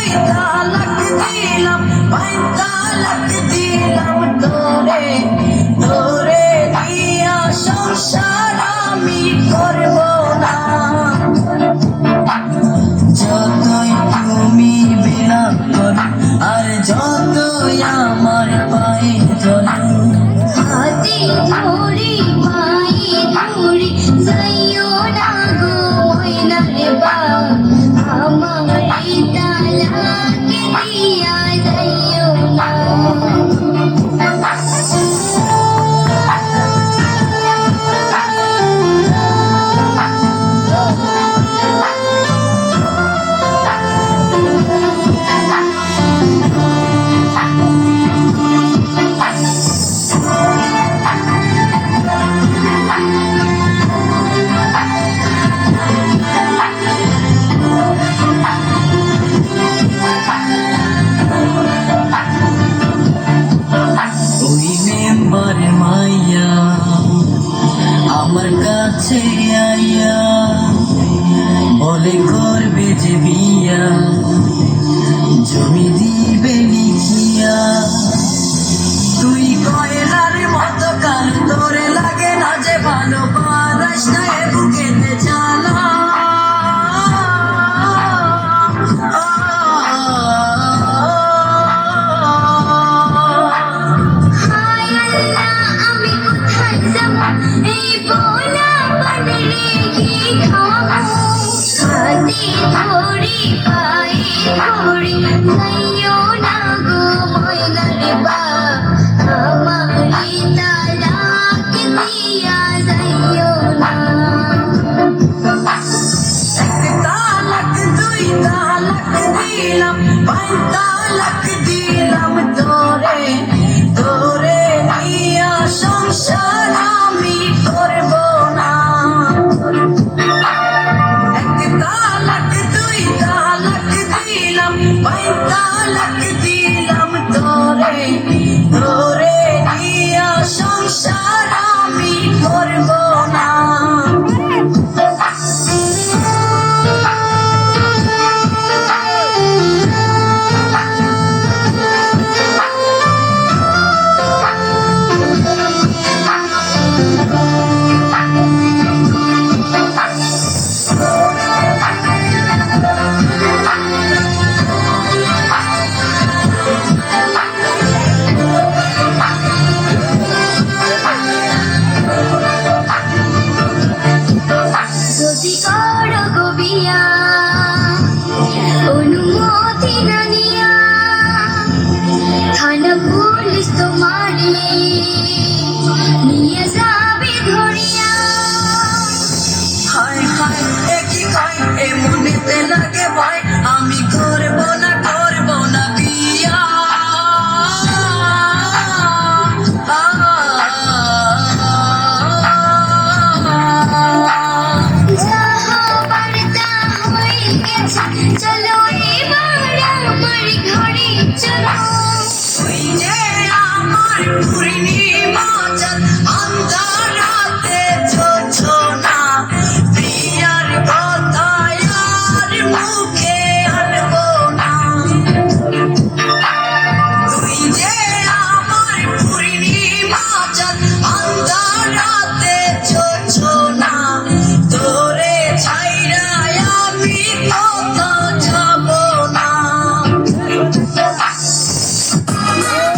দুই তালাক দিলাম, পাঁচ তালাক দিলাম তোরে, তোরে দিয়া সংসার আমি করব না। যতই তুমি বিলাপ করো আর যতই আমার পায়ে চলো, হাতে ধরি পায়ে ধরি যাইও না গো ময়নার বাপ, আমার তালাক দিয়া যাইও না। ওই মেম্বার মাইয়া আমার কাছে আইয়া বলে করবে যে বিয়া, জমি দিবে লিখিয়া। তুই কয়লার মতো কাল, তোরে লাগে না যে ভালো, পারাস না এ বুকেতে জ্বালা। হায় আল্লাহ, আমি কোথায় যাব এই পোলা পানে রেখে খাবো। হাতে ধরি পায়ে ধরি যাইও না গো ময়নার বাপ, আমার তালাক দিয়া যাইও না। এক তালাক দুই তালাক দিলাম, পাঁচ তালাক দিলাম তোরে, তোরে দিয়া সংসার আমি করব না। এক তালাক দুই তালাক দিলাম, পাঁচ তালাক দিলাম তোরে, তোরে দিয়া সংসার আমি করব না। যদি করো গো বিয়া অনুমতি না নিয়া, থানা পুলিশ তোমারে নিয়ে যাবে ধরিয়া। হায় হায় একই কয় এ মনেতে লাগে ভয়, আমি করব না বিয়া। যাহা বার্তা হয়ে গেছে, চলো এবার আমার ঘরে চলো। ওই যে আমার পূর্ণিমা চাঁদ অন্ধরাতে জোছনা, প্রিয়ার কথা আর মুখে আনবো না। তুই যে আমার পূর্ণিমা চাঁদ অন্ধরাতে জোছনা, তোরে ছাইরা আমি কোথাও যাব না।